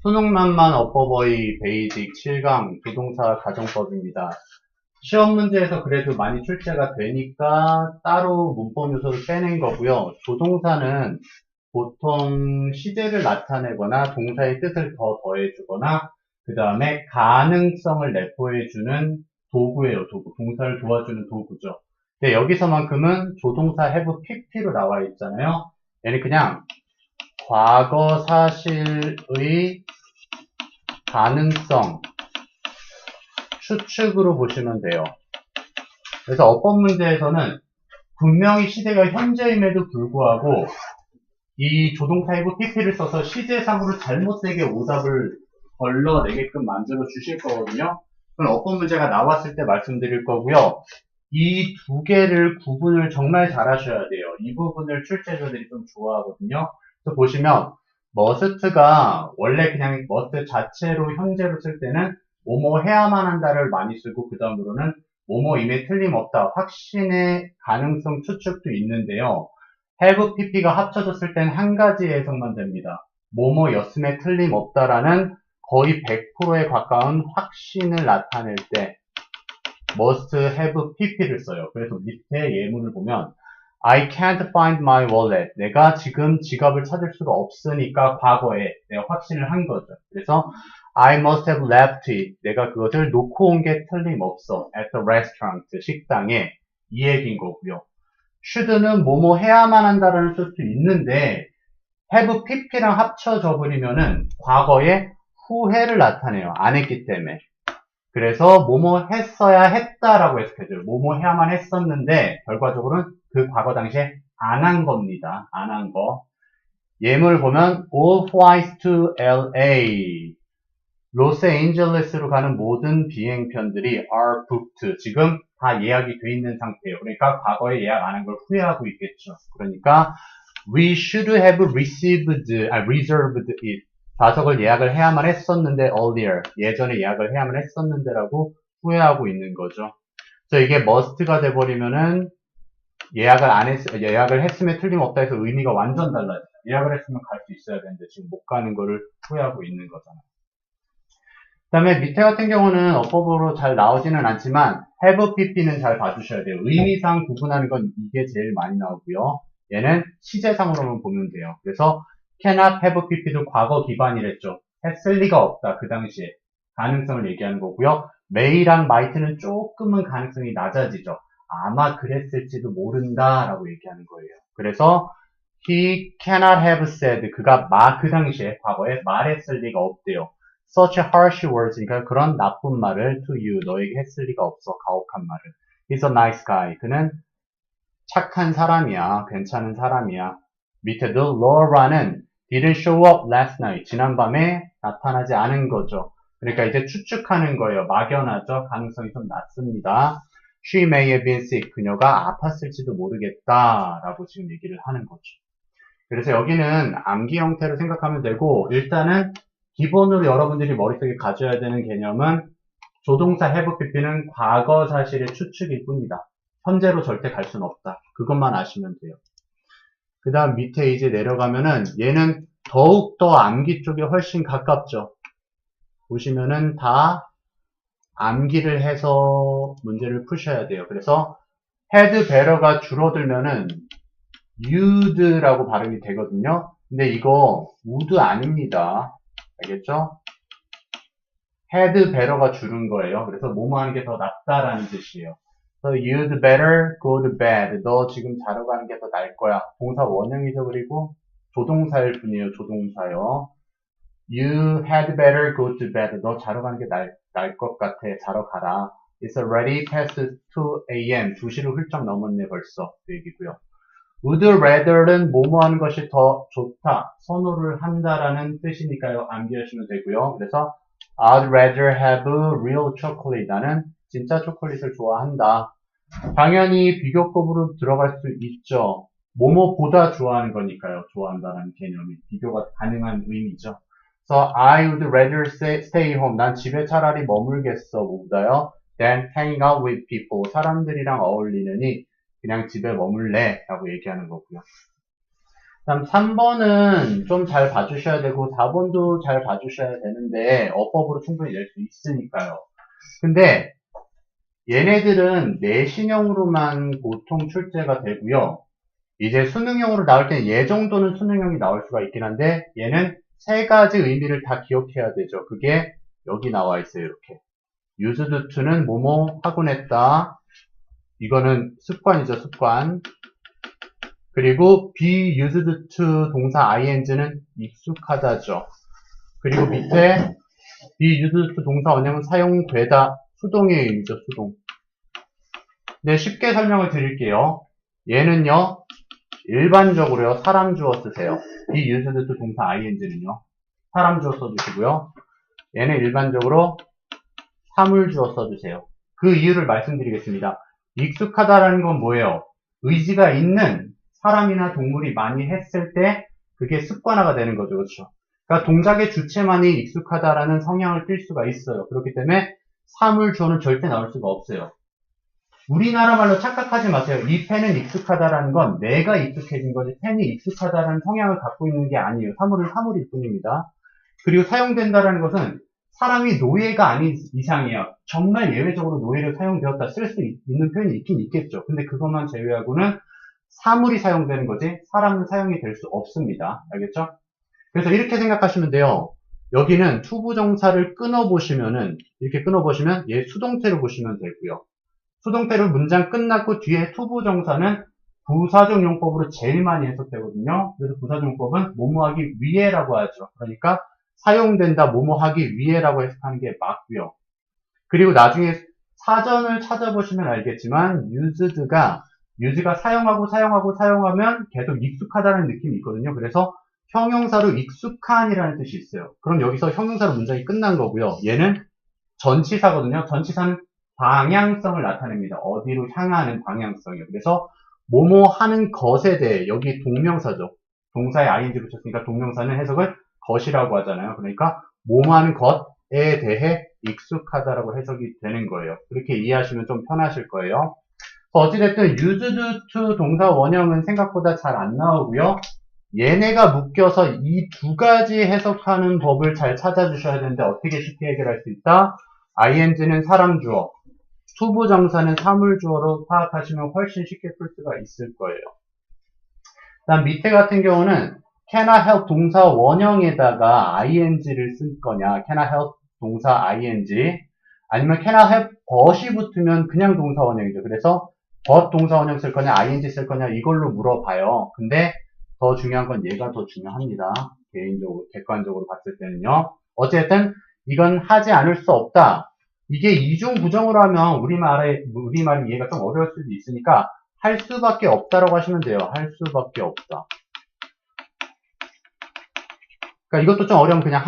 수능난만 어버버이 베이직 7강 조동사 가정법입니다. 시험 문제에서 그래도 많이 출제가 되니까 따로 문법 요소를 빼낸 거고요. 조동사는 보통 시제를 나타내거나 동사의 뜻을 더 더해주거나 그 다음에 가능성을 내포해주는 도구예요. 도구. 동사를 도와주는 도구죠. 근데 여기서만큼은 조동사 have pp로 나와 있잖아요. 얘는 그냥 과거 사실의 가능성 추측으로 보시면 돼요. 그래서 어법 문제에서는 분명히 시제가 현재임에도 불구하고 이 조동사 have pp를 써서 시제상으로 잘못되게 오답을 걸러내게끔 만들어 주실 거거든요. 그건 어법 문제가 나왔을 때 말씀드릴 거고요. 이 두 개를 구분을 정말 잘 하셔야 돼요. 이 부분을 출제자들이 좀 좋아하거든요. 그래서 보시면 must가 원래 그냥 must 자체로 현재로 쓸 때는 뭐뭐 해야만 한다를 많이 쓰고 그 다음으로는 뭐뭐임에 틀림없다, 확신의 가능성 추측도 있는데요. have pp가 합쳐졌을 땐 한 가지 해석만 됩니다. 뭐뭐였음에 틀림없다라는 거의 100%에 가까운 확신을 나타낼 때 must have pp를 써요. 그래서 밑에 예문을 보면 I can't find my wallet. 내가 지금 지갑을 찾을 수가 없으니까 과거에 내가 확신을 한 거죠. 그래서 I must have left it. 내가 그것을 놓고 온 게 틀림없어. At the restaurant. 식당에. 이 얘기인 거고요. should는 뭐뭐 해야만 한다라는 뜻도 있는데 have pp랑 합쳐져 버리면은 과거에 후회를 나타내요. 안 했기 때문에. 그래서 뭐뭐 했어야 했다라고 해석해줘요. 뭐뭐 해야만 했었는데 결과적으로는 그 과거 당시에 안 한 겁니다. 안 한 거. 예문을 보면 all flights to LA 로스앤젤레스로 가는 모든 비행편들이 are booked. 지금 다 예약이 돼 있는 상태예요. 그러니까 과거에 예약 안 한 걸 후회하고 있겠죠. 그러니까 we should have reserved it. 좌석을 예약을 해야만 했었는데 earlier. 예전에 예약을 해야만 했었는데라고 후회하고 있는 거죠. 그래서 이게 must가 돼버리면은 예약을 했으면 틀림없다 해서 의미가 완전 달라져요. 예약을 했으면 갈 수 있어야 되는데 지금 못 가는 거를 후회하고 있는 거잖아요. 그 다음에 밑에 같은 경우는 어법으로 잘 나오지는 않지만 have pp는 잘 봐주셔야 돼요. 의미상 구분하는 건 이게 제일 많이 나오고요. 얘는 시제상으로만 보면 돼요. 그래서 cannot have pp도 과거 기반이랬죠. 했을 리가 없다. 그 당시에 가능성을 얘기하는 거고요. may랑 might는 조금은 가능성이 낮아지죠. 아마 그랬을지도 모른다 라고 얘기하는 거예요. 그래서 he cannot have said, 그가 그 당시에 과거에 말했을 리가 없대요. such harsh words, 그러니까 그런 나쁜 말을 to you, 너에게 했을 리가 없어. 가혹한 말을. He's a nice guy. 그는 착한 사람이야. 괜찮은 사람이야. 밑에도 Laura는 didn't show up last night. 지난밤에 나타나지 않은 거죠. 그러니까 이제 추측하는 거예요. 막연하죠. 가능성이 좀 낮습니다. She may have been sick. 그녀가 아팠을지도 모르겠다. 라고 지금 얘기를 하는 거죠. 그래서 여기는 암기 형태로 생각하면 되고, 일단은 기본으로 여러분들이 머릿속에 가져야 되는 개념은 조동사 have pp는 과거 사실의 추측일 뿐이다. 현재로 절대 갈 수는 없다. 그것만 아시면 돼요. 그 다음 밑에 이제 내려가면은 얘는 더욱더 암기 쪽에 훨씬 가깝죠. 보시면은 다 암기를 해서 문제를 푸셔야 돼요. 그래서 had better가 줄어들면은 you'd라고 발음이 되거든요. 근데 이거 would 아닙니다. 알겠죠? had better가 줄은 거예요. 그래서 뭐뭐 하는 게 더 낫다라는 뜻이에요. So you'd better go to bed. 너 지금 자러 가는 게 더 나을 거야. 동사 원형이죠. 그리고 조동사일 뿐이에요. 조동사요. You had better go to bed. 너 자러 가는 게 나을 것 같아. 자러 가라. It's already past 2 a.m. 2시를 훌쩍 넘었네 벌써. 그 얘기고요. Would rather는 뭐뭐 하는 것이 더 좋다. 선호를 한다라는 뜻이니까요. 암기하시면 되고요. 그래서 I'd rather have real chocolate. 나는 진짜 초콜릿을 좋아한다. 당연히 비교급으로 들어갈 수 있죠. 뭐뭐보다 좋아하는 거니까요. 좋아한다는 개념이 비교가 가능한 의미죠. 그래서 I would rather stay home. 난 집에 차라리 머물겠어. 뭐보다요. than hanging out with people. 사람들이랑 어울리느니 그냥 집에 머물래 라고 얘기하는 거고요. 다음 3번은 좀 잘 봐주셔야 되고 4번도 잘 봐주셔야 되는데 어법으로 충분히 낼 수 있으니까요. 근데 얘네들은 내신형으로만 보통 출제가 되고요. 이제 수능형으로 나올 때는 얘 정도는 수능형이 나올 수가 있긴 한데 얘는 세 가지 의미를 다 기억해야 되죠. 그게 여기 나와 있어요. 이렇게. used to는 뭐뭐 하곤 했다. 이거는 습관이죠. 습관. 그리고 be used to 동사 ing는 익숙하다죠. 그리고 밑에 be used to 동사 원형은 사용되다. 수동의 의미죠. 수동. 네, 쉽게 설명을 드릴게요. 얘는요. 일반적으로요. 사람 주어 쓰세요. be used to 동사 ing는요. 사람 주어 써주시고요. 얘는 일반적으로 사물 주어 써주세요. 그 이유를 말씀드리겠습니다. 익숙하다라는 건 뭐예요? 의지가 있는 사람이나 동물이 많이 했을 때 그게 습관화가 되는 거죠. 그렇죠? 그러니까 동작의 주체만이 익숙하다라는 성향을 띨 수가 있어요. 그렇기 때문에 사물 주어는 절대 나올 수가 없어요. 우리나라 말로 착각하지 마세요. 이 펜은 익숙하다라는 건 내가 익숙해진 거지 펜이 익숙하다라는 성향을 갖고 있는 게 아니에요. 사물은 사물일 뿐입니다. 그리고 사용된다라는 것은 사람이 노예가 아닌 이상이에요. 정말 예외적으로 노예를 사용되었다 쓸 수 있는 표현이 있긴 있겠죠. 근데 그것만 제외하고는 사물이 사용되는 거지 사람은 사용이 될 수 없습니다. 알겠죠? 그래서 이렇게 생각하시면 돼요. 여기는 투부정사를 끊어보시면은 이렇게 끊어보시면 얘 수동태로 보시면 되고요. 수동태로 문장 끝났고 뒤에 투부정사는 부사적 용법으로 제일 많이 해석되거든요. 그래서 부사적 용법은 뭐뭐하기 위해라고 하죠. 그러니까 사용된다 뭐뭐하기 위해라고 해석하는 게 맞고요. 그리고 나중에 사전을 찾아보시면 알겠지만 use가 사용하면 계속 익숙하다는 느낌이 있거든요. 그래서 형용사로 익숙한이라는 뜻이 있어요. 그럼 여기서 형용사로 문장이 끝난 거고요. 얘는 전치사거든요. 전치사는 방향성을 나타냅니다. 어디로 향하는 방향성이요. 그래서 뭐뭐 하는 것에 대해 여기 동명사죠. 동사에 ing 붙였으니까 동명사는 해석을 것이라고 하잖아요. 그러니까 뭐뭐 하는 것에 대해 익숙하다라고 해석이 되는 거예요. 그렇게 이해하시면 좀 편하실 거예요. 어찌됐든 used to 동사 원형은 생각보다 잘 안 나오고요. 얘네가 묶여서 이 두 가지 해석하는 법을 잘 찾아주셔야 되는데 어떻게 쉽게 해결할 수 있다? ing는 사람 주어, 투부정사는 사물 주어로 파악하시면 훨씬 쉽게 풀 수가 있을 거예요. 다음 밑에 같은 경우는 can I help 동사 원형에다가 ing를 쓸 거냐, can I help 동사 ing, 아니면 can I help but이 붙으면 그냥 동사 원형이죠. 그래서 but 동사 원형 쓸 거냐, ing 쓸 거냐 이걸로 물어봐요. 근데 더 중요한 건 얘가 더 중요합니다. 개인적으로, 객관적으로 봤을 때는요. 어쨌든 이건 하지 않을 수 없다. 이게 이중부정으로 하면 우리말이 이해가 좀 어려울 수도 있으니까 할 수밖에 없다라고 하시면 돼요. 할 수밖에 없다. 그러니까 이것도 좀 어려우면 그냥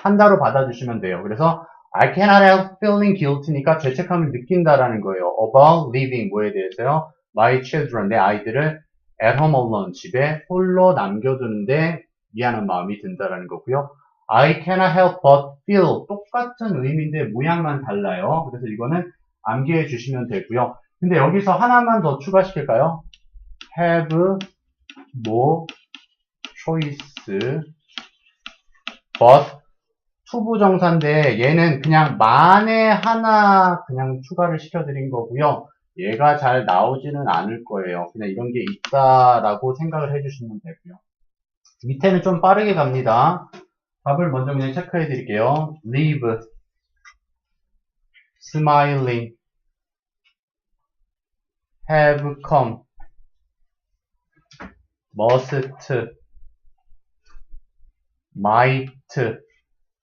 한다로 받아주시면 돼요. 그래서 I cannot help feeling guilty니까 죄책감을 느낀다라는 거예요. About leaving 뭐에 대해서요? My children 내 아이들을 at home alone 집에 홀로 남겨두는데 미안한 마음이 든다라는 거고요. I cannot help but feel 똑같은 의미인데 모양만 달라요. 그래서 이거는 암기해 주시면 되고요. 근데 여기서 하나만 더 추가시킬까요? have no choice but 투부정사인데 얘는 그냥 만에 하나 그냥 추가를 시켜드린 거고요. 얘가 잘 나오지는 않을 거예요. 그냥 이런 게 있다라고 생각을 해주시면 되고요. 밑에는 좀 빠르게 갑니다. 답을 먼저 그냥 체크해 드릴게요. live, smiling, have come, must, might.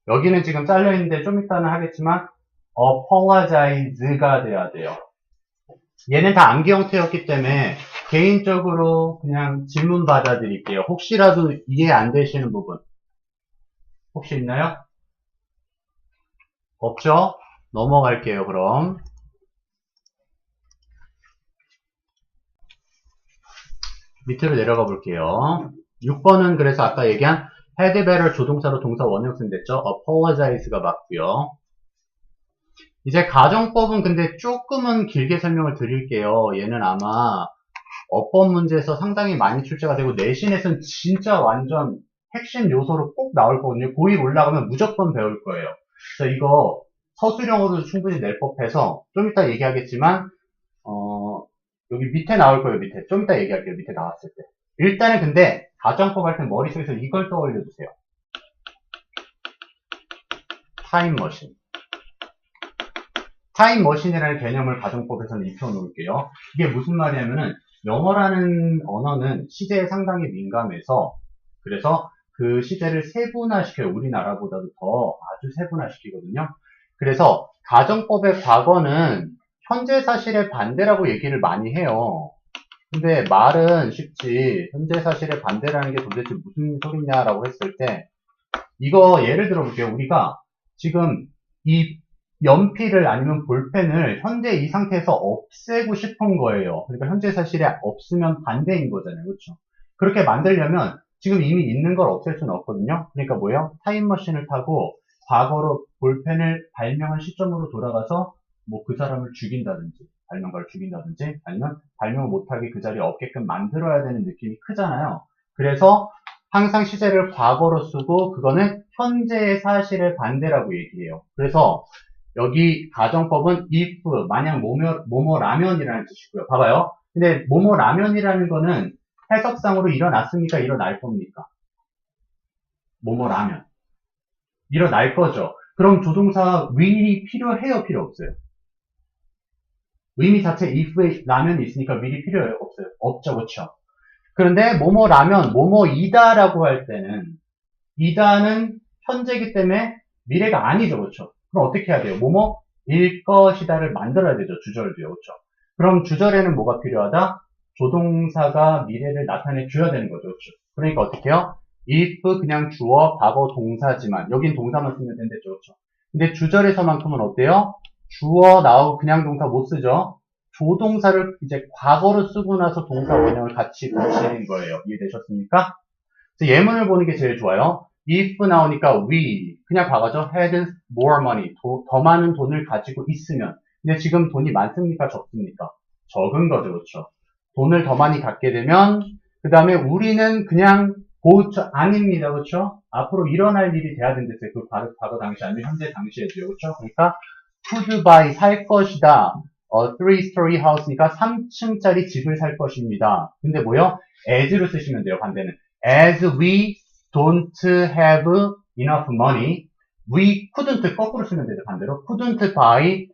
여기는 지금 잘려있는데 좀 이따는 하겠지만 apologize가 돼야 돼요. 얘는 다 암기 형태였기 때문에 개인적으로 그냥 질문 받아드릴게요. 혹시라도 이해 안 되시는 부분 혹시 있나요? 없죠? 넘어갈게요. 그럼 밑으로 내려가 볼게요. 6번은 그래서 아까 얘기한 had better 조동사로 동사 원형 쓴댔죠. apologize가 맞고요. 이제 가정법은 근데 조금은 길게 설명을 드릴게요. 얘는 아마 어법 문제에서 상당히 많이 출제가 되고 내신에서는 진짜 완전 핵심 요소로 꼭 나올 거거든요. 고1 올라가면 무조건 배울 거예요. 그래서 이거 서술형으로도 충분히 낼 법해서 좀 이따 얘기하겠지만 여기 밑에 나올 거예요. 밑에 좀 이따 얘기할게요. 밑에 나왔을 때. 일단은 근데 가정법 할 때 머릿속에서 이걸 떠올려 주세요. 타임머신. 타임머신이라는 개념을 가정법에서는 입혀 놓을게요. 이게 무슨 말이냐면은 영어라는 언어는 시제에 상당히 민감해서 그래서 그 시제를 세분화시켜요. 우리나라보다도 더 아주 세분화시키거든요. 그래서 가정법의 과거는 현재 사실의 반대라고 얘기를 많이 해요. 근데 말은 쉽지 현재 사실의 반대라는 게 도대체 무슨 소리냐라고 했을 때 이거 예를 들어 볼게요. 우리가 지금 이 연필을 아니면 볼펜을 현재 이 상태에서 없애고 싶은 거예요. 그러니까 현재 사실에 없으면 반대인 거잖아요. 그렇죠? 그렇게 만들려면 지금 이미 있는 걸 없앨 수는 없거든요. 그러니까 뭐예요? 타임머신을 타고 과거로 볼펜을 발명한 시점으로 돌아가서 뭐 그 사람을 죽인다든지 발명가를 죽인다든지 아니면 발명을 못하게 그 자리에 없게끔 만들어야 되는 느낌이 크잖아요. 그래서 항상 시제를 과거로 쓰고 그거는 현재의 사실의 반대라고 얘기해요. 그래서 여기 가정법은 if 만약 뭐뭐 라면이라는 뜻이고요. 봐봐요. 근데 뭐뭐 라면이라는 거는 해석상으로 일어났습니까? 일어날 겁니까? 뭐뭐 라면. 일어날 거죠. 그럼 조동사 will이 필요해요? 필요 없어요? 의미 자체 if에 라면이 있으니까 will이 필요해요? 없어요? 없죠. 그렇죠? 그런데 뭐뭐 라면, 뭐뭐이다라고 할 때는 이다는 현재이기 때문에 미래가 아니죠. 그렇죠? 그럼 어떻게 해야 돼요? 뭐뭐일 것이다를 만들어야 되죠. 주절도요. 그렇죠? 그럼 주절에는 뭐가 필요하다? 조동사가 미래를 나타내 줘야 되는 거죠. 그렇죠? 그러니까 어떻게 해요? if 그냥 주어 과거 동사지만 여긴 동사만 쓰면 된댔죠. 그렇죠? 근데 주절에서만큼은 어때요? 주어 나오고 그냥 동사 못 쓰죠. 조동사를 이제 과거로 쓰고 나서 동사 원형을 같이 붙이는 거예요. 이해되셨습니까? 그래서 예문을 보는 게 제일 좋아요. if 나오니까 we 그냥 과거죠. had more money 더 많은 돈을 가지고 있으면 근데 지금 돈이 많습니까? 적습니까? 적은 거죠. 그렇죠? 돈을 더 많이 갖게 되면 그 다음에 우리는 그냥 아닙니다. 그렇죠? 앞으로 일어날 일이 돼야 된댔어요. 그 과거 당시 아니면 현재 당시에도요. 그렇죠? 그러니까 could buy 살 것이다. 3-story house니까 3층짜리 집을 살 것입니다. 근데 뭐요? as로 쓰시면 돼요. 반대는 as we don't have enough money, we couldn't 거꾸로 쓰면 되죠. 반대로 couldn't buy a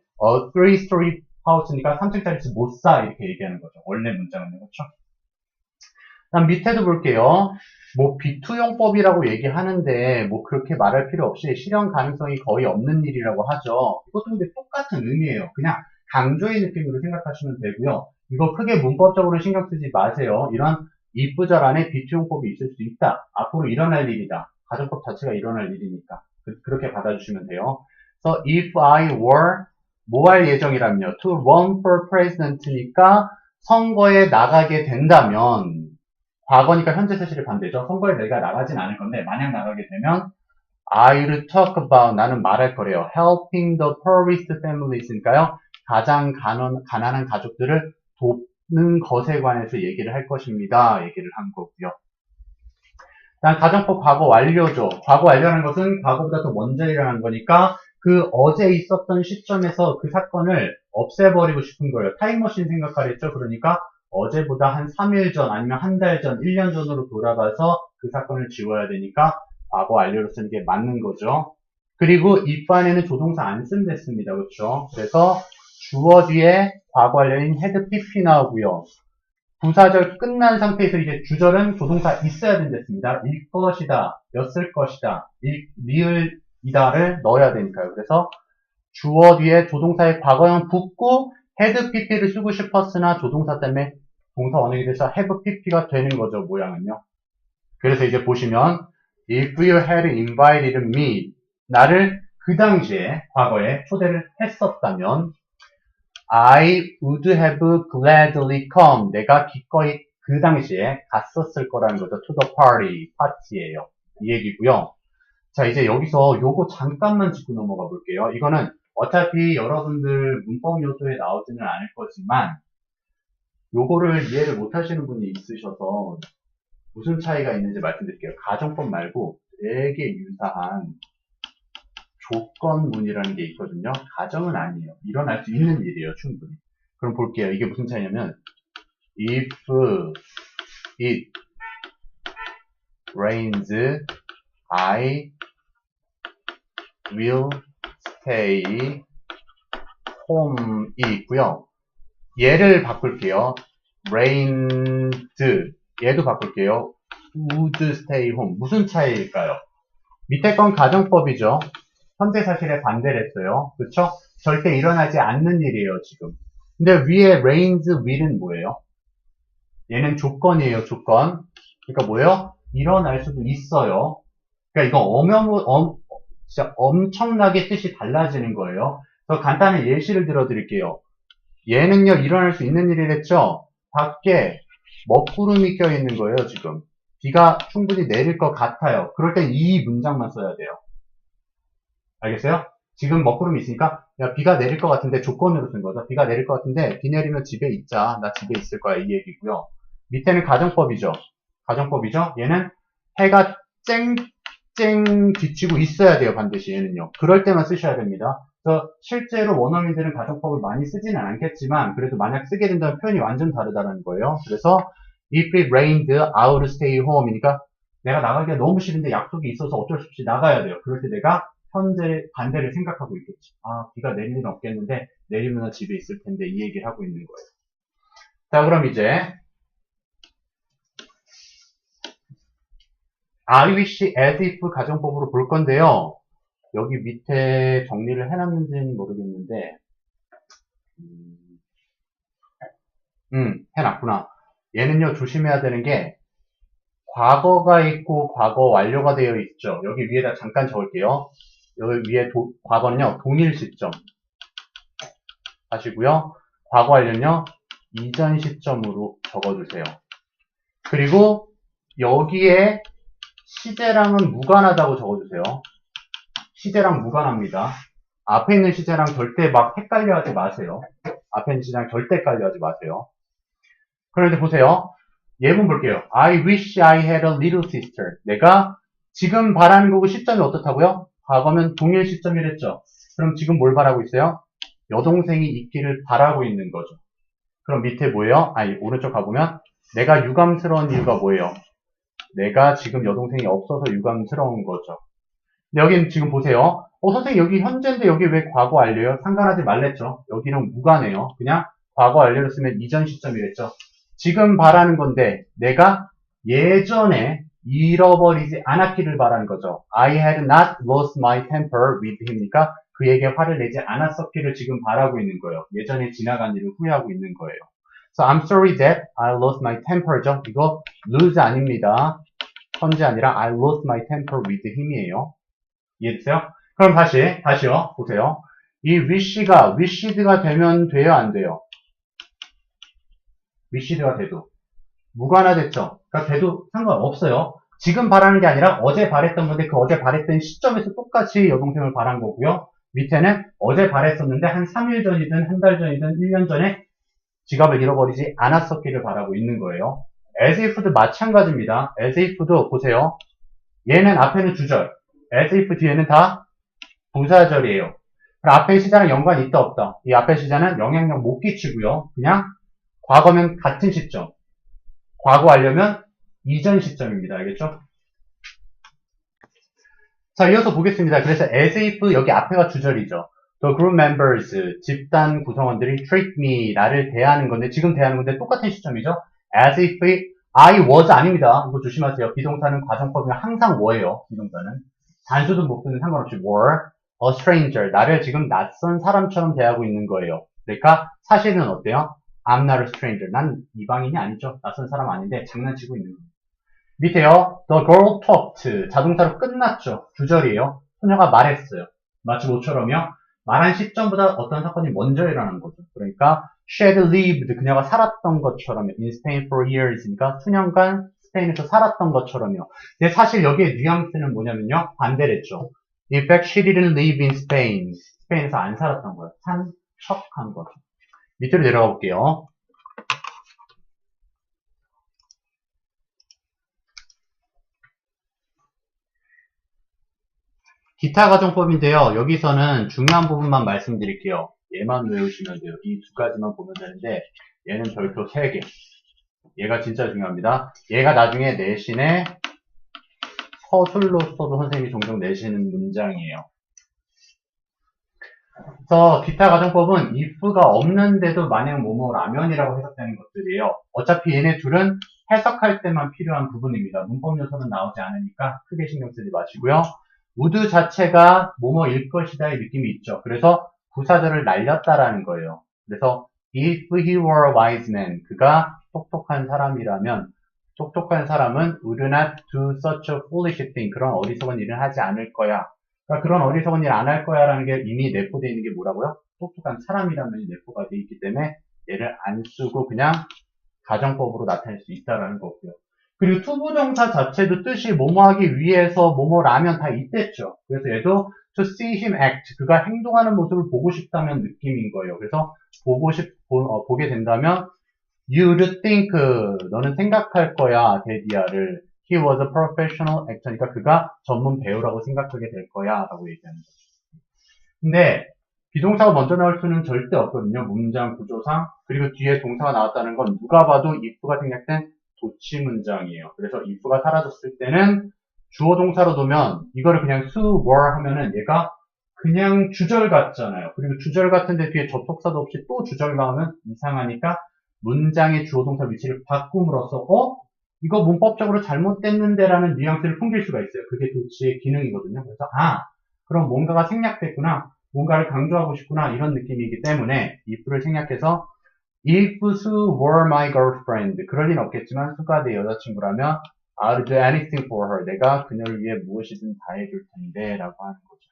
3-story house니까 3층짜리 집 못 사 이렇게 얘기하는 거죠. 원래 문장은 그렇죠. 다음 밑에도 볼게요. 뭐 비투용법이라고 얘기하는데 뭐 그렇게 말할 필요 없이 실현 가능성이 거의 없는 일이라고 하죠. 이것도 근데 똑같은 의미예요. 그냥 강조의 느낌으로 생각하시면 되고요. 이거 크게 문법적으로 신경 쓰지 마세요. 이런 if절 안에 비투용법이 있을 수 있다. 앞으로 일어날 일이다. 가정법 자체가 일어날 일이니까 그렇게 받아주시면 돼요. 그래서 if I were 뭐 할 예정이라면요. to run for president니까 선거에 나가게 된다면 과거니까 현재 사실이 반대죠. 선거에 내가 나가진 않을 건데 만약 나가게 되면 I'll talk about 나는 말할 거래요. helping the poorest families니까요. 가장 가난한 가족들을 돕는 것에 관해서 얘기를 할 것입니다. 얘기를 한 거고요. 일단 가정법 과거 완료죠. 과거 완료라는 것은 과거보다 더 먼저 일어난 거니까 그 어제 있었던 시점에서 그 사건을 없애버리고 싶은 거예요. 타임머신 생각하랬죠. 그러니까 어제보다 한 3일 전 아니면 한 달 전, 1년 전으로 돌아가서 그 사건을 지워야 되니까 과거 완료로 쓰는 게 맞는 거죠. 그리고 if 안에는 조동사 안 쓴댔습니다. 그렇죠? 그래서 주어 뒤에 과거 완료인 had pp 나오고요. 부사절 끝난 상태에서 이제 주절은 조동사 있어야 된댔습니다. 일 것이다, 였을 것이다, 리을이다를 넣어야 되니까요. 그래서 주어 뒤에 조동사의 과거형 붙고 had pp를 쓰고 싶었으나 조동사 때문에 동사 원형이 돼서 have pp가 되는 거죠. 모양은요. 그래서 이제 보시면 if you had invited me 나를 그 당시에 과거에 초대를 했었다면 I would have gladly come 내가 기꺼이 그 당시에 갔었을 거라는 거죠. to the party 파티예요. 이 얘기고요. 자 이제 여기서 요거 잠깐만 짚고 넘어가 볼게요. 이거는 어차피 여러분들 문법 요소에 나오지는 않을 거지만 요거를 이해를 못 하시는 분이 있으셔서 무슨 차이가 있는지 말씀드릴게요. 가정법 말고 되게 유사한 조건문이라는 게 있거든요. 가정은 아니에요. 일어날 수 있는 일이에요, 충분히. 그럼 볼게요. 이게 무슨 차이냐면 if it rains, I will stay home이 있고요. 얘를 바꿀게요. rained, 얘도 바꿀게요. would stay home. 무슨 차이일까요? 밑에 건 가정법이죠. 현대사실에 반대를 했어요. 그쵸? 절대 일어나지 않는 일이에요, 지금. 근데 위에 rains, will은 뭐예요? 얘는 조건이에요, 조건. 그러니까 뭐예요? 일어날 수도 있어요. 그러니까 이거 진짜 엄청나게 뜻이 달라지는 거예요. 더 간단한 예시를 들어드릴게요. 얘는요, 일어날 수 있는 일이랬죠? 밖에 먹구름이 껴있는 거예요, 지금. 비가 충분히 내릴 것 같아요. 그럴 땐 이 문장만 써야 돼요. 알겠어요? 지금 먹구름이 있으니까, 야, 비가 내릴 것 같은데, 조건으로 쓴 거죠. 비가 내릴 것 같은데, 비 내리면 집에 있자. 나 집에 있을 거야. 이 얘기고요. 밑에는 가정법이죠. 가정법이죠. 얘는 해가 쨍쨍 비치고 있어야 돼요. 반드시 얘는요. 그럴 때만 쓰셔야 됩니다. 그래서 실제로 원어민들은 가정법을 많이 쓰지는 않겠지만, 그래도 만약 쓰게 된다면 표현이 완전 다르다는 거예요. 그래서 if it rained, I would stay home이니까 내가 나가기가 너무 싫은데 약속이 있어서 어쩔 수 없이 나가야 돼요. 그럴 때 내가 현재 반대를 생각하고 있겠지. 아, 비가 내릴 일은 없겠는데 내리면 집에 있을 텐데 이 얘기를 하고 있는 거예요. 자, 그럼 이제 I wish as if 가정법으로 볼 건데요. 여기 밑에 정리를 해놨는지는 모르겠는데 해놨구나. 얘는요, 조심해야 되는 게 과거가 있고 과거 완료가 되어 있죠. 여기 위에다 잠깐 적을게요. 여기 위에 과거는요, 동일 시점 하시고요. 과거 완료는요, 이전 시점으로 적어주세요. 그리고 여기에 시제랑은 무관하다고 적어주세요. 시제랑 무관합니다. 앞에 있는 시제랑 절대 막 헷갈려 하지 마세요. 앞에 있는 시제랑 절대 헷갈려 하지 마세요. 그런데 보세요. 예문 볼게요. I wish I had a little sister. 내가 지금 바라는 거고 시점이 어떻다고요? 과거면 동일 시점이랬죠. 그럼 지금 뭘 바라고 있어요? 여동생이 있기를 바라고 있는 거죠. 그럼 밑에 뭐예요? 아니, 오른쪽 가보면 내가 유감스러운 이유가 뭐예요? 내가 지금 여동생이 없어서 유감스러운 거죠. 여긴 지금 보세요. 선생님 여기 현재인데 여기 왜 과거 완료요? 상관하지 말랬죠. 여기는 무관해요. 그냥 과거 완료로 쓰면 이전 시점이랬죠. 지금 바라는 건데 내가 예전에 잃어버리지 않았기를 바라는 거죠. I had not lost my temper with him이니까 그에게 화를 내지 않았었기를 지금 바라고 있는 거예요. 예전에 지나간 일을 후회하고 있는 거예요. So I'm sorry that I lost my temper죠. 이거 lose 아닙니다. 현재 아니라 I lost my temper with him이에요. 이해됐어요? 그럼 다시요. 보세요. 이 wish가 wished가 되면 돼요, 안 돼요? wished가 돼도. 무관화됐죠? 그러니까 돼도 상관없어요. 지금 바라는 게 아니라 어제 바랬던 건데 그 어제 바랬던 시점에서 똑같이 여동생을 바란 거고요. 밑에는 어제 바랬었는데 한 3일 전이든 한 달 전이든 1년 전에 지갑을 잃어버리지 않았었기를 바라고 있는 거예요. as if도 마찬가지입니다. as if도 보세요. 얘는 앞에는 주절, as if 뒤에는 다 부사절이에요. 그럼 앞에 시자랑 연관이 있다 없다. 이 앞에 시자는 영향력 못 끼치고요. 그냥 과거면 같은 시점, 과거 하려면 이전 시점입니다. 알겠죠? 자, 이어서 보겠습니다. 그래서 as if 여기 앞에가 주절이죠. The group members, 집단 구성원들이 treat me, 나를 대하는 건데 지금 대하는 건데 똑같은 시점이죠. as if I was 아닙니다. 이거 조심하세요. 비동사는 과정법이면 항상 were예요. 비동사는. 단수든 목수든 상관없이 were a stranger, 나를 지금 낯선 사람처럼 대하고 있는 거예요. 그러니까 사실은 어때요? I'm not a stranger. 난 이방인이 아니죠. 낯선 사람 아닌데 장난치고 있는 거예요. 밑에요. The girl talked. 자동사로 끝났죠. 주절이에요. 소녀가 말했어요. 마치 모처럼요. 말한 시점보다 어떤 사건이 먼저 일어난 거죠. 그러니까 she had lived. 그녀가 살았던 것처럼요. In Spain for years니까 수년간 스페인에서 살았던 것처럼요. 근데 사실 여기에 뉘앙스는 뭐냐면요. 반대랬죠. In fact, she didn't live in Spain. 스페인에서 안 살았던 거예요. 산 척한 거죠. 밑으로 내려가 볼게요. 기타 가정법인데요. 여기서는 중요한 부분만 말씀드릴게요. 얘만 외우시면 돼요. 이 두 가지만 보면 되는데 얘는 별표 3개. 얘가 진짜 중요합니다. 얘가 나중에 내신에 서술로서도 선생님이 종종 내시는 문장이에요. 그래서 기타 가정법은 if가 없는데도 마냥 뭐뭐 라면이라고 해석되는 것들이에요. 어차피 얘네 둘은 해석할 때만 필요한 부분입니다. 문법 요소는 나오지 않으니까 크게 신경 쓰지 마시고요. would 자체가 뭐뭐일 것이다의 느낌이 있죠. 그래서 부사절을 날렸다라는 거예요. 그래서 if he were a wise man, 그가 똑똑한 사람이라면 똑똑한 사람은 would not do such a foolish thing, 그런 어리석은 일은 하지 않을 거야. 그러니까 그런 어리석은 일 안 할 거야 라는 게 이미 내포되어 있는 게 뭐라고요? 똑똑한 사람이라면 내포가 되어 있기 때문에 얘를 안 쓰고 그냥 가정법으로 나타낼 수 있다라는 거고요. 그리고 투부정사 자체도 뜻이 뭐뭐 하기 위해서 뭐뭐라면 다 있댔죠. 그래서 얘도 to see him act, 그가 행동하는 모습을 보고 싶다면 느낌인 거예요. 그래서 보게 된다면 you'd think, 너는 생각할 거야, 데디아를. He was a professional actor. 그러니까 그가 전문 배우라고 생각하게 될 거야 라고 얘기하는 거죠. 근데 비동사가 먼저 나올 수는 절대 없거든요. 문장 구조상. 그리고 뒤에 동사가 나왔다는 건 누가 봐도 if가 생략된 도치 문장이에요. 그래서 if가 사라졌을 때는 주어 동사로 두면 이거를 그냥 were 하면은 얘가 그냥 주절 같잖아요. 그리고 주절 같은데 뒤에 접속사도 없이 또 주절만 하면 이상하니까 문장의 주어 동사 위치를 바꿈으로써 이거 문법적으로 잘못됐는데 라는 뉘앙스를 풍길 수가 있어요. 그게 도치의 기능이거든요. 그래서 그럼 뭔가가 생략됐구나, 뭔가를 강조하고 싶구나, 이런 느낌이기 때문에 if를 생략해서 if Sue were my girlfriend, 그럴 리는 없겠지만 수가 내 여자친구라면 I'll do anything for her, 내가 그녀를 위해 무엇이든 다 해줄 텐데 라고 하는 거죠.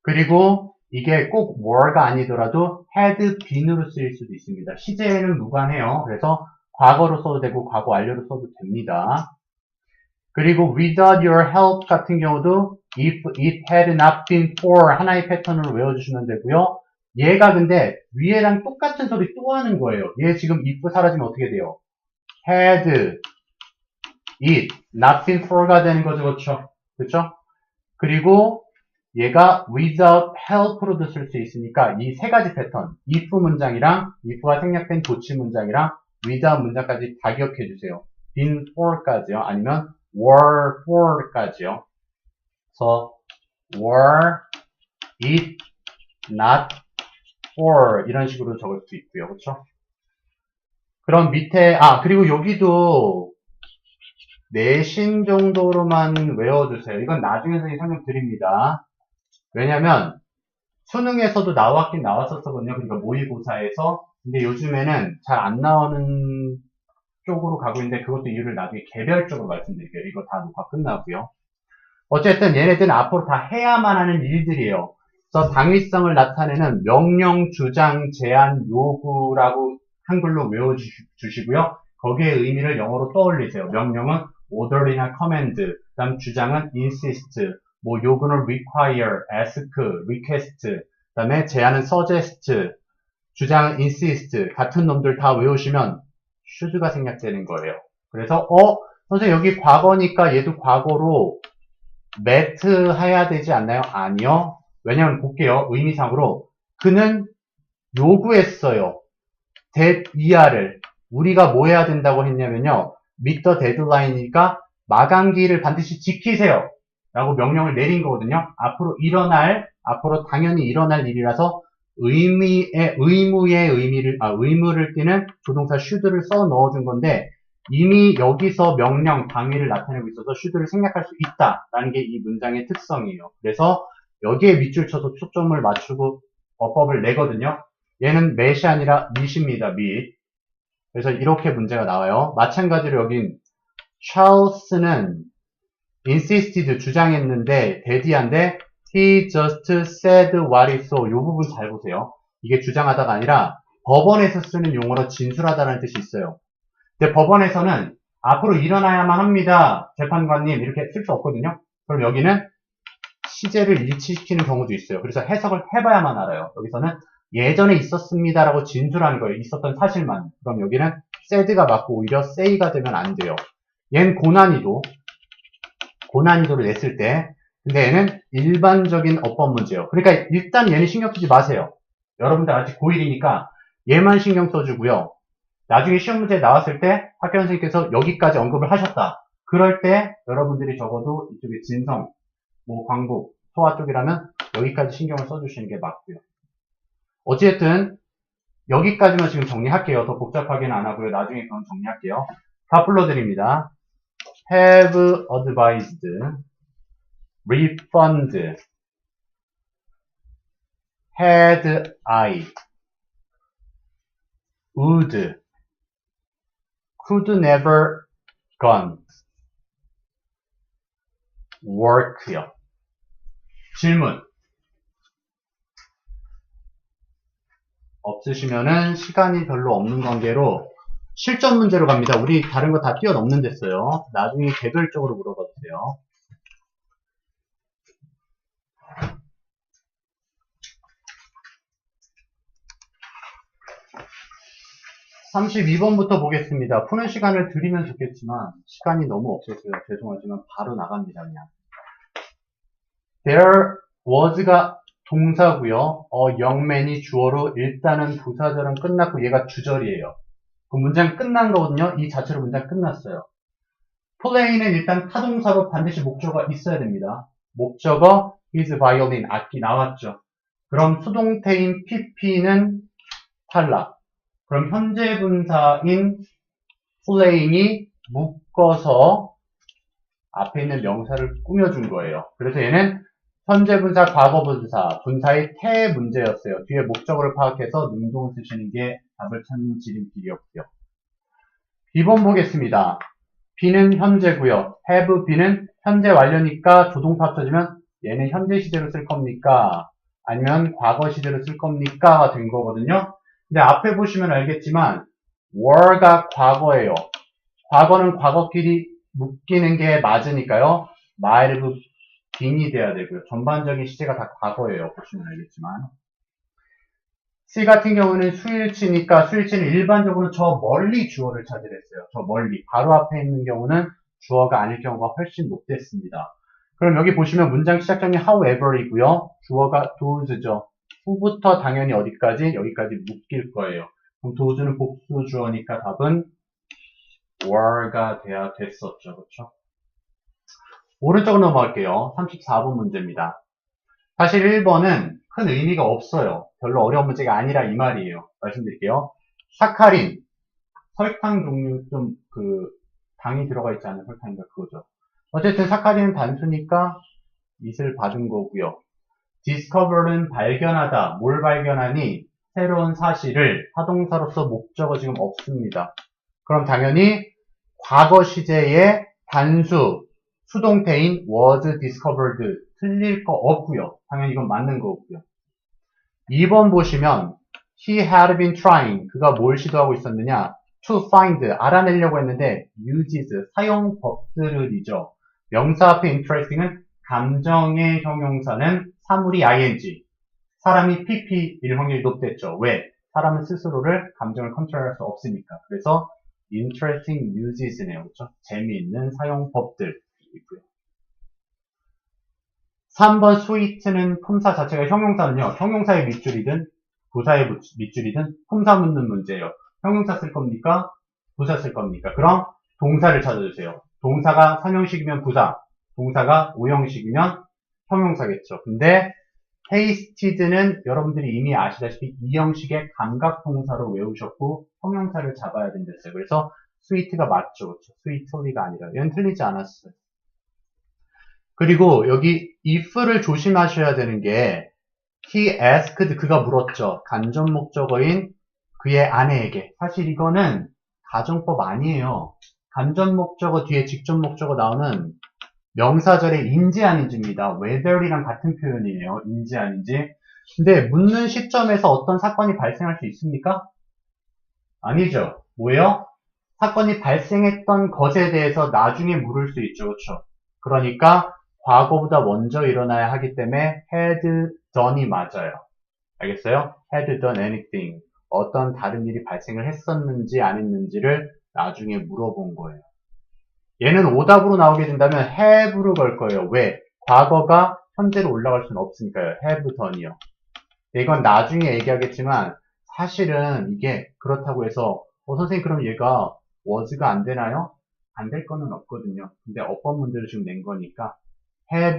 그리고 이게 꼭 were가 아니더라도 had been으로 쓰일 수도 있습니다. 시제에는 무관해요. 그래서 과거로 써도 되고 과거 완료로 써도 됩니다. 그리고 without your help 같은 경우도 if it had not been for 하나의 패턴으로 외워주시면 되고요. 얘가 근데 위에랑 똑같은 소리 또 하는 거예요. 얘 지금 if 사라지면 어떻게 돼요? had it not been for가 되는 거죠. 그렇죠? 그렇죠? 그리고 얘가 without help로도 쓸 수 있으니까 이 세 가지 패턴, if 문장이랑 if가 생략된 도치 문장이랑 without 문장까지 다 기억해 주세요. been for까지요. 아니면 were for까지요. 그래서 were it not for 이런 식으로 적을 수 있고요. 그렇죠? 그럼 밑에 그리고 여기도 내신 정도로만 외워주세요. 이건 나중에 선생님이 설명드립니다. 왜냐면 수능에서도 나왔긴 나왔었거든요. 그러니까 모의고사에서. 근데 요즘에는 잘 안 나오는 쪽으로 가고 있는데 그것도 이유를 나중에 개별적으로 말씀드릴게요. 이거 다 녹화 끝나고요. 어쨌든 얘네들은 앞으로 다 해야만 하는 일들이에요. 그래서 당위성을 나타내는 명령, 주장, 제안, 요구라고 한글로 외워주시고요. 거기에 의미를 영어로 떠올리세요. 명령은 order이나 command, 그 다음 주장은 insist, 요구는 require, ask, request, 그 다음에 제안은 suggest, 주장은 insist, 같은 놈들 다 외우시면 should가 생략되는 거예요. 그래서 선생님 여기 과거니까 얘도 과거로 met 해야 되지 않나요? 아니요. 왜냐면 볼게요. 의미상으로 그는 요구했어요. ER을 우리가 뭐 해야 된다고 했냐면요. meet the deadline이니까 마감기를 반드시 지키세요. 라고 명령을 내린 거거든요. 앞으로 당연히 일어날 일이라서 의무를 띠는 조동사 should를 써 넣어준 건데 이미 여기서 명령, 당위를 나타내고 있어서 should를 생략할 수 있다라는 게 이 문장의 특성이에요. 그래서 여기에 밑줄 쳐서 초점을 맞추고 어법을 내거든요. 얘는 met이 아니라 meet입니다. meet. 그래서 이렇게 문제가 나와요. 마찬가지로 여긴 Charles는 insisted 주장했는데 데디한데 he just said what he saw. 이 부분 잘 보세요. 이게 주장하다가 아니라 법원에서 쓰는 용어로 진술하다라는 뜻이 있어요. 근데 법원에서는 앞으로 일어나야만 합니다. 재판관님 이렇게 쓸 수 없거든요. 그럼 여기는 시제를 일치시키는 경우도 있어요. 그래서 해석을 해봐야만 알아요. 여기서는 예전에 있었습니다라고 진술하는 거예요. 있었던 사실만. 그럼 여기는 said가 맞고 오히려 say가 되면 안 돼요. 얜 고난이도 고난이도를 냈을 때. 근데 얘는 일반적인 어법 문제예요. 그러니까 일단 얘는 신경 쓰지 마세요. 여러분들 아직 고1이니까 얘만 신경 써주고요. 나중에 시험 문제 나왔을 때 학교 선생님께서 여기까지 언급을 하셨다. 그럴 때 여러분들이 적어도 이쪽에 진성, 뭐 광복, 소화 쪽이라면 여기까지 신경을 써주시는 게 맞고요. 어쨌든 여기까지만 지금 정리할게요. 더 복잡하게는 안 하고요. 나중에 그건 정리할게요. 다 불러드립니다. have advised, refund, had I, would, could never gone, work요. 질문 없으시면은 시간이 별로 없는 관계로 실전 문제로 갑니다. 우리 다른 거 다 뛰어넘는 데어요. 나중에 개별적으로 물어봐 주세요. 32번부터 보겠습니다. 푸는 시간을 드리면 좋겠지만 시간이 너무 없었어요. 죄송하지만 바로 나갑니다. 그냥. There was가 동사고요. young man이 주어로 일단은 부사절은 끝났고 얘가 주절이에요. 그 문장 끝난 거거든요. 이 자체로 문장 끝났어요. play는 일단 타동사로 반드시 목적어가 있어야 됩니다. 목적어 his violin, 악기 나왔죠. 그럼 수동태인 pp는 탈락. 그럼 현재 분사인 playing이 묶어서 앞에 있는 명사를 꾸며준 거예요. 그래서 얘는 현재 분사, 과거 분사, 분사의 태 문제였어요. 뒤에 목적어를 파악해서 능동을 쓰시는 게 답을 찾는 지름길이었고요. B번 보겠습니다. B는 현재고요. have B는 현재 완료니까 조동사 합쳐지면 얘는 현재 시제로 쓸 겁니까? 아니면 과거 시제로 쓸 겁니까? 된 거거든요. 근데 앞에 보시면 알겠지만 were가 과거예요. 과거는 과거끼리 묶이는 게 맞으니까요. might have being이 돼야 되고요. 전반적인 시제가 다 과거예요. 보시면 알겠지만. C 같은 경우는 수일치니까 수일치는 일반적으로 저 멀리 주어를 차지했어요. 저 멀리. 바로 앞에 있는 경우는 주어가 아닐 경우가 훨씬 높겠습니다. 그럼 여기 보시면 문장 시작점이 however이고요. 주어가 does죠. 후부터 당연히 어디까지? 여기까지 묶일 거예요. 그럼 does는 복수 주어니까 답은 were가 돼야 됐었죠. 그렇죠? 오른쪽으로 넘어갈게요. 34번 문제입니다. 사실 1번은 큰 의미가 없어요. 별로 어려운 문제가 아니라 이 말이에요. 말씀드릴게요. 사카린, 설탕 종류 좀 당이 들어가 있지 않은 설탕인가 그거죠. 어쨌든 사카린은 단수니까 it을 받은 거고요. discover는 발견하다. 뭘 발견하니? 새로운 사실을 타동사로서 목적어 지금 없습니다. 그럼 당연히 과거 시제의 단수, 수동태인 was discovered 틀릴 거 없고요. 당연히 이건 맞는 거고요. 2번 보시면 he had been trying 그가 뭘 시도하고 있었느냐 to find 알아내려고 했는데 uses 사용법들을이죠. 명사 앞에 interesting은 감정의 형용사는 사물이 ing 사람이 pp일 확률이 높겠죠. 왜? 사람은 스스로를 감정을 컨트롤할 수 없으니까. 그래서 interesting uses네요. 그렇죠? 재미있는 사용법들이고요. 3번 sweet는 품사 자체가 형용사는요. 형용사의 밑줄이든 부사의 밑줄이든 품사 묻는 문제예요. 형용사 쓸 겁니까? 부사 쓸 겁니까? 그럼 동사를 찾아주세요. 동사가 3형식이면 부사, 동사가 5형식이면 형용사겠죠. 근데 tasted는 여러분들이 이미 아시다시피 2형식의 감각동사로 외우셨고 형용사를 잡아야 된댔어요. 그래서 sweet가 맞죠. 그렇죠? sweetly가 아니라 얘는 틀리지 않았어요. 그리고 여기 if를 조심하셔야 되는 게 he asked 그가 물었죠. 간접 목적어인 그의 아내에게. 사실 이거는 가정법 아니에요. 간접 목적어 뒤에 직접 목적어 나오는 명사절의 인지 아닌지입니다. whether이랑 같은 표현이에요. 인지 아닌지. 근데 묻는 시점에서 어떤 사건이 발생할 수 있습니까? 아니죠. 뭐예요? 사건이 발생했던 것에 대해서 나중에 물을 수 있죠. 그렇죠? 그러니까 과거보다 먼저 일어나야 하기 때문에 had done이 맞아요. 알겠어요? had done anything. 어떤 다른 일이 발생을 했었는지 안 했는지를 나중에 물어본 거예요. 얘는 오답으로 나오게 된다면 have로 걸 거예요. 왜? 과거가 현재로 올라갈 수는 없으니까요. have done이요. 이건 나중에 얘기하겠지만 사실은 이게 그렇다고 해서 선생님 그럼 얘가 was가 안 되나요? 안 될 거는 없거든요. 근데 어법 문제를 지금 낸 거니까 have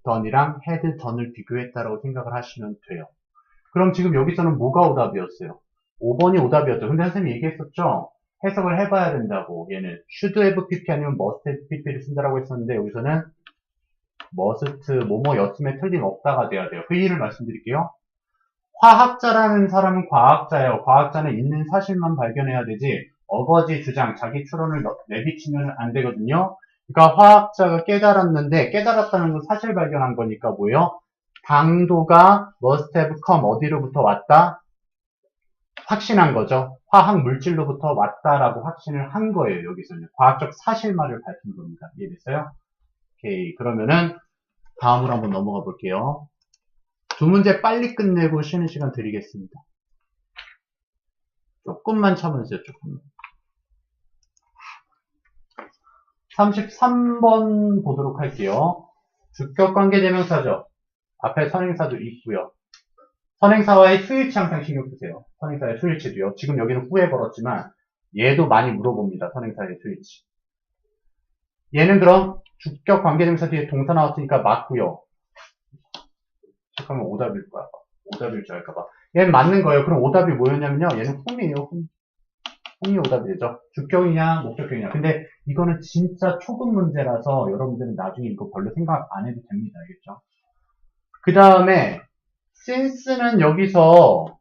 done이랑 had done을 비교했다라고 생각을 하시면 돼요. 그럼 지금 여기서는 뭐가 오답이었어요? 5번이 오답이었죠. 근데 선생님이 얘기했었죠? 해석을 해봐야 된다고. 얘는 should have pp 아니면 must have pp를 쓴다라고 했었는데 여기서는 must 뭐뭐였음에 틀림없다가 돼야 돼요. 그 이유를 말씀드릴게요. 화학자라는 사람은 과학자예요. 과학자는 있는 사실만 발견해야 되지 어거지 주장, 자기 추론을 내비치면 안 되거든요. 그러니까 화학자가 깨달았다는 건 사실 발견한 거니까 뭐예요? 당도가 must have come 어디로부터 왔다? 확신한 거죠. 화학 물질로부터 왔다라고 확신을 한 거예요. 여기서는 과학적 사실만을 밝힌 겁니다. 이해됐어요? 오케이. 그러면은 다음으로 한번 넘어가 볼게요. 두 문제 빨리 끝내고 쉬는 시간 드리겠습니다. 조금만 참으세요. 조금만. 33번 보도록 할게요. 주격관계대명사죠. 앞에 선행사도 있고요. 선행사와의 수일치 항상 신경 쓰세요. 선행사의 수일치도요. 지금 여기는 후에 걸었지만 얘도 많이 물어봅니다. 선행사의 수일치. 얘는 그럼 주격 관계대명사 뒤에 동사 나왔으니까 맞고요. 잠깐만 오답일 거야. 오답일 줄 알까봐. 얘는 맞는 거예요. 그럼 오답이 뭐였냐면요. 얘는 whom이에요. whom이 오답이 되죠. 주격이냐 목적격이냐. 근데 이거는 진짜 초급 문제라서 여러분들은 나중에 이거 별로 생각 안 해도 됩니다. 알겠죠? 그 다음에 since는 여기서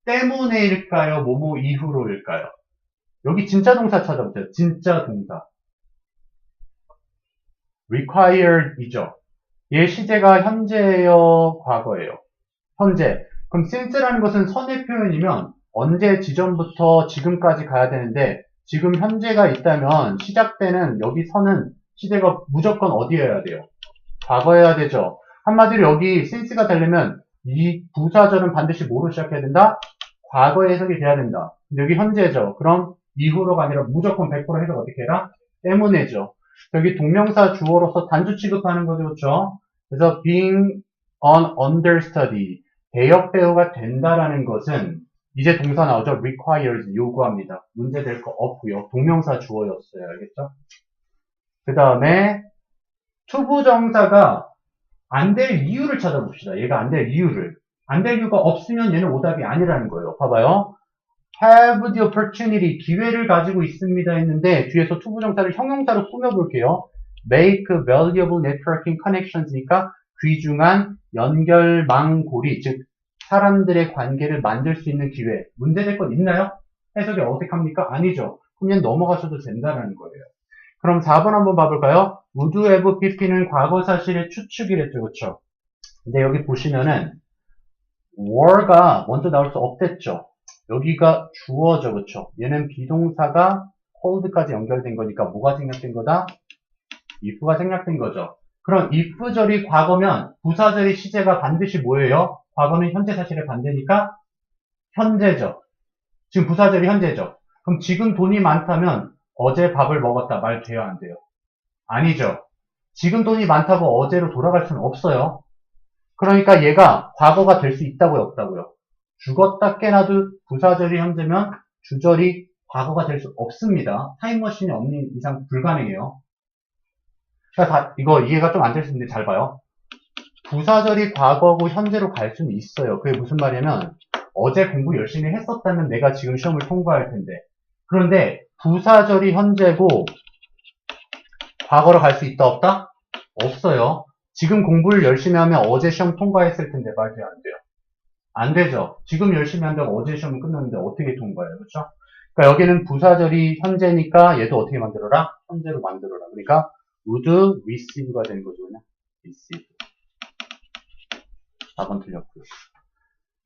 때문에일까요? 뭐뭐 이후로일까요? 여기 진짜 동사 찾아보세요. 진짜 동사. required이죠. 얘 시제가 현재예요? 과거예요? 현재. 그럼 since라는 것은 선의 표현이면 언제 지점부터 지금까지 가야 되는데 지금 현재가 있다면 시작되는 여기 선은 시제가 무조건 어디여야 돼요? 과거여야 되죠. 한마디로 여기 since가 되려면 이 부사절은 반드시 뭐로 시작해야 된다? 과거 해석이 돼야 된다. 여기 현재죠. 그럼 이후로가 아니라 무조건 100% 해석 어떻게 해라? 때문에죠. 여기 동명사 주어로서 단수 취급하는 거죠. 그렇죠? 그래서 being an understudy, 대역 배우가 된다라는 것은 이제 동사 나오죠. requires, 요구합니다. 문제될 거 없고요. 동명사 주어였어요. 알겠죠? 그 다음에 투부정사가 안 될 이유를 찾아봅시다. 얘가 안 될 이유를. 안 될 이유가 없으면 얘는 오답이 아니라는 거예요. 봐봐요. have the opportunity, 기회를 가지고 있습니다 했는데 뒤에서 투부정사를 형용사로 꾸며볼게요. make valuable networking connections니까 귀중한 연결망고리, 즉 사람들의 관계를 만들 수 있는 기회. 문제될 건 있나요? 해석이 어색합니까? 아니죠. 그럼 얘는 넘어가셔도 된다는 거예요. 그럼 4번 한번 봐볼까요? would have pp는 과거 사실의 추측이랬죠. 그렇죠? 근데 여기 보시면은 were가 먼저 나올 수 없댔죠. 여기가 주어죠. 그렇죠? 얘는 비동사가 hold까지 연결된 거니까 뭐가 생략된 거다? if가 생략된 거죠. 그럼 if절이 과거면 부사절이 시제가 반드시 뭐예요? 과거는 현재 사실의 반대니까 현재죠. 지금 부사절이 현재죠. 그럼 지금 돈이 많다면 어제 밥을 먹었다 말 돼요? 안 돼요? 아니죠. 지금 돈이 많다고 어제로 돌아갈 수는 없어요. 그러니까 얘가 과거가 될 수 있다고요? 없다고요? 죽었다 깨나도 부사절이 현재면 주절이 과거가 될 수 없습니다. 타임머신이 없는 이상 불가능해요. 그러니까 이거 이해가 좀 안 될 수 있는데 잘 봐요. 부사절이 과거고 현재로 갈 수는 있어요. 그게 무슨 말이냐면 어제 공부 열심히 했었다면 내가 지금 시험을 통과할 텐데 그런데 부사절이 현재고 과거로 갈 수 있다 없다? 없어요. 지금 공부를 열심히 하면 어제 시험 통과했을 텐데 말이 안 돼요. 안 되죠. 지금 열심히 한다고 어제 시험은 끝났는데 어떻게 통과해요? 그렇죠? 그러니까 여기는 부사절이 현재니까 얘도 어떻게 만들어라? 현재로 만들어라. 그러니까 would receive가 되는 거죠. 그냥 receive. 4번 틀렸고요.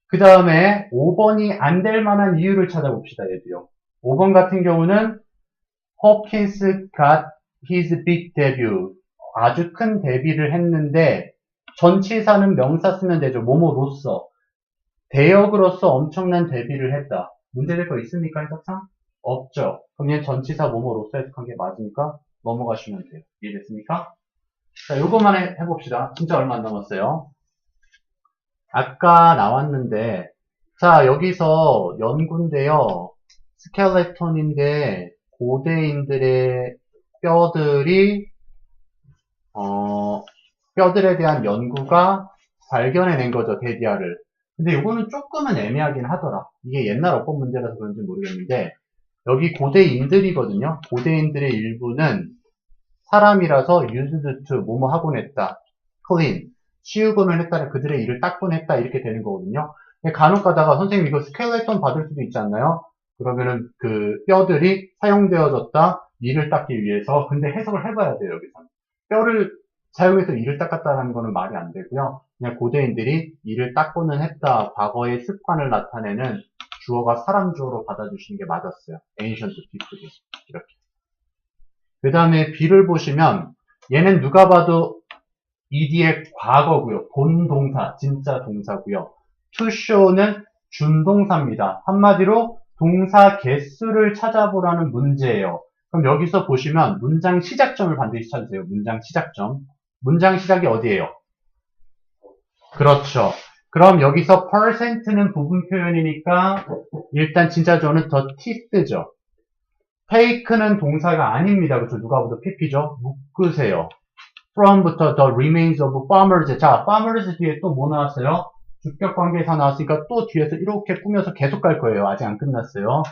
그 다음에 5번이 안 될 만한 이유를 찾아봅시다. 얘도요. 5번 같은 경우는 Hopkins got his big debut. 아주 큰 데뷔를 했는데 전치사는 명사 쓰면 되죠. 뭐뭐로써. 대역으로서 엄청난 데뷔를 했다. 문제될 거 있습니까? 해석상? 없죠. 그럼 얘는 전치사 뭐뭐로서 해석한 게 맞으니까 넘어가시면 돼요. 이해됐습니까? 자, 요것만 해봅시다. 진짜 얼마 안 남았어요. 아까 나왔는데, 자, 여기서 연구인데요. 스켈레톤인데, 고대인들의 뼈들이, 뼈들에 대한 연구가 발견해낸 거죠, 데디아를. 근데 이거는 조금은 애매하긴 하더라. 이게 옛날 어법 문제라서 그런지 모르겠는데, 여기 고대인들이거든요. 고대인들의 일부는 사람이라서 used to, 뭐뭐 하곤 했다. clean, 치우곤 했다는 그들의 일을 닦곤 했다. 이렇게 되는 거거든요. 간혹 가다가 선생님 이거 스켈레톤 받을 수도 있지 않나요? 그러면은 그 뼈들이 사용되어졌다. 일을 닦기 위해서. 근데 해석을 해봐야 돼요, 여기서는. 뼈를 사용해서 일을 닦았다는 거는 말이 안 되고요. 그냥 고대인들이 일을 닦고는 했다. 과거의 습관을 나타내는 주어가 사람 주어로 받아주시는 게 맞았어요. ancient people이. 이렇게. 그 다음에 B를 보시면 얘는 누가 봐도 ED의 과거고요. 본 동사, 진짜 동사고요. to show는 준동사입니다. 한마디로 동사 개수를 찾아보라는 문제예요. 그럼 여기서 보시면 문장 시작점을 반드시 찾으세요. 문장 시작점. 문장 시작이 어디예요? 그렇죠. 그럼 여기서 percent는 부분 표현이니까 일단 진짜 저는 더 티스죠. take는 동사가 아닙니다. 그렇죠? 누가 봐도 pp죠? 묶으세요. from부터 the remains of farmers. 자, farmers 뒤에 또 뭐 나왔어요? 주격 관계사 나왔으니까 또 뒤에서 이렇게 꾸며서 계속 갈 거예요. 아직 안 끝났어요.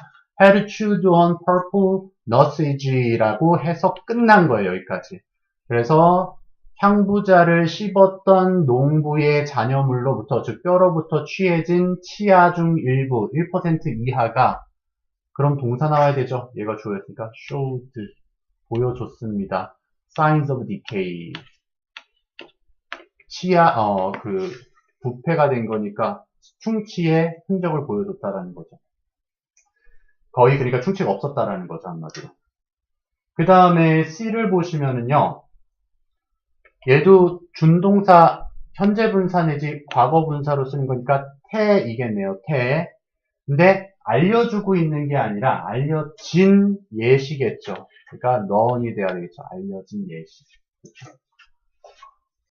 had chewed on purple nuts라고 해서 끝난 거예요. 여기까지. 그래서 향부자를 씹었던 농부의 잔여물로부터, 즉 뼈로부터 취해진 치아 중 일부 1% 이하가, 그럼 동사 나와야 되죠. 얘가 주어였으니까 showed, 보여줬습니다. signs of decay. 부패가 된 거니까 충치의 흔적을 보여줬다라는 거죠. 거의 그러니까 충치가 없었다라는 거죠, 한마디로. 그 다음에 C를 보시면은요, 얘도 준동사, 현재 분사 내지 과거 분사로 쓰는 거니까 태이겠네요, 태. 근데 알려주고 있는 게 아니라 알려진 예시겠죠. 그러니까 known이 돼야 되겠죠. 알려진 예시. 그렇죠?